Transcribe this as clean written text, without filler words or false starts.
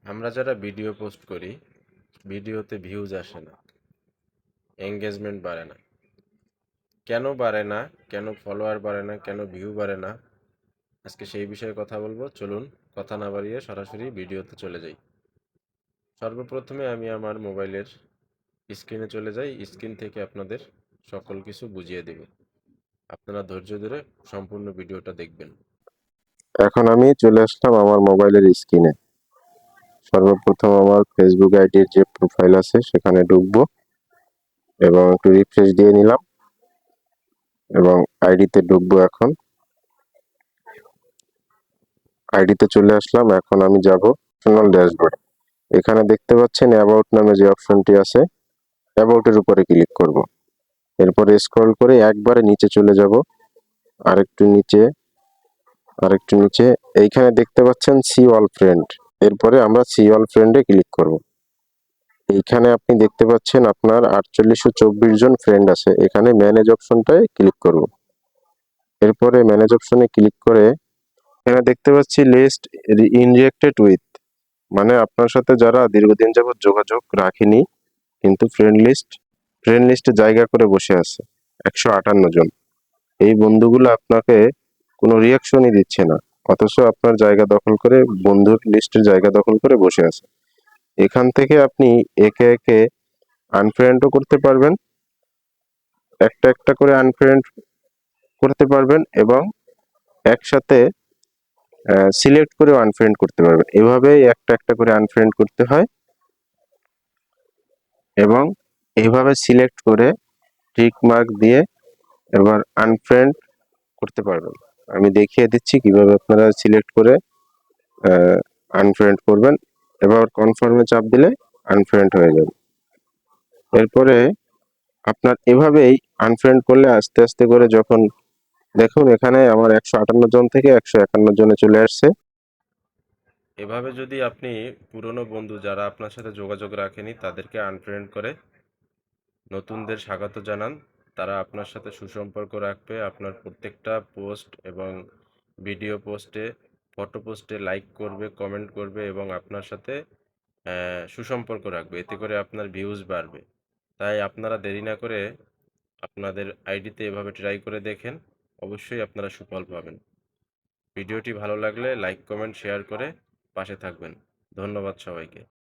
আমরা যারা video post করি, ভিডিওতে ভিউজ আসে না, এঙ্গেজমেন্ট বাড়ে না। কেন বাড়ে না? কেন ফলোয়ার বাড়ে না? কেন ভিউ বাড়ে না? আজকে সেই বিষয়ে কথা বলবো। চলুন কথা না বাড়িয়ে সরাসরি ভিডিওতে চলে যাই। সর্বপ্রথমে আমি আমার মোবাইলের স্ক্রিনে চলে যাই। স্ক্রিন থেকে আপনাদের সকল কিছু বুঝিয়ে দেব। আপনারা ধৈর্য ধরে সম্পূর্ণ ভিডিওটা দেখবেন। এখন আমি চলে আসলাম আমার মোবাইলের স্ক্রিনে। সর্বপ্রথম আমার ফেসবুক আইডির যে প্রোফাইল আছে সেখানে ঢুকবো এবং একটু রিফ্রেশ দিয়ে নিলাম এবং আইডিতে ঢুকবো। এখন আইডিতে চলে আসলাম। এখন আমি যাব পার্সোনাল ড্যাশবোর্ড। এখানে দেখতে পাচ্ছেন অ্যাবাউট নামে যে অপশনটি আছে, অ্যাবাউটের উপরে ক্লিক করব। এরপরে স্ক্রল করে একবারে নিচে চলে যাব, আরেকটু নিচে, আরেকটু নিচে। এইখানে দেখতে পাচ্ছেন সি অল ফ্রেন্ড। এরপরে আমরা সি অল ফ্রেন্ডে ক্লিক করব। এইখানে আপনি দেখতে পাচ্ছেন আপনার ৪৮২৪ জন ফ্রেন্ড আছে। এখানে ম্যানেজ অপশনটায় ক্লিক করব। এরপরে ম্যানেজ অপশনে ক্লিক করে এখানে দেখতে পাচ্ছি লিস্ট ইনজেক্টেড উইথ, মানে আপনার সাথে যারা দীর্ঘদিন যাবত যোগাযোগ রাখেনি কিন্তু ফ্রেন্ড লিস্টে জায়গা করে বসে আছে ১৫৮ জন। এই বন্ধুগুলো আপনাকে কোনো রিয়াকশনই দিচ্ছে না, অথচ আপনার জায়গা দখল করে বন্ধুর লিস্টের জায়গা দখল করে বসে আছে। এখান থেকে আপনি একে একে আনফ্রেন্ডও করতে পারবেন, একটা একটা করে আনফ্রেন্ড করতে পারবেন এবং একসাথে সিলেক্ট করেও আনফ্রেন্ড করতে পারবেন। এভাবেই একটা একটা করে আনফ্রেন্ড করতে হয় এবং এইভাবে সিলেক্ট করে টিক মার্ক দিয়ে এবার আনফ্রেন্ড করতে পারবেন। আমি দেখিয়ে দিচ্ছি কিভাবে আপনারা সিলেক্ট করে আনফ্রেন্ড করবেন। এবার কনফার্মে চাপ দিলে আনফ্রেন্ড হয়ে যাবে। এরপরে আপনার এভাবেই আনফ্রেন্ড করলে আস্তে আস্তে করে যখন দেখুন এখানে আমার ১৫৮ জন থেকে ১৫১ জনে চলে আসছে। এভাবে যদি আপনি পুরনো বন্ধু যারা আপনার সাথে যোগাযোগ রাখেনি তাদেরকে আনফ্রেন্ড করে নতুনদের স্বাগত জানান, তারা আপনার সাথে সুসম্পর্ক রাখবে। আপনার প্রত্যেকটা পোস্ট এবং ভিডিও পোস্টে, ফটো পোস্টে লাইক করবে, কমেন্ট করবে এবং আপনার সাথে সুসম্পর্ক রাখবে। এতে করে আপনার ভিউজ বাড়বে। তাই আপনারা দেরি না করে আপনাদের আইডিতে এভাবে ট্রাই করে দেখেন। অবশ্যই আপনারা সুফল পাবেন। ভিডিওটি ভালো লাগলে লাইক, কমেন্ট, শেয়ার করে পাশে থাকবেন। ধন্যবাদ সবাইকে।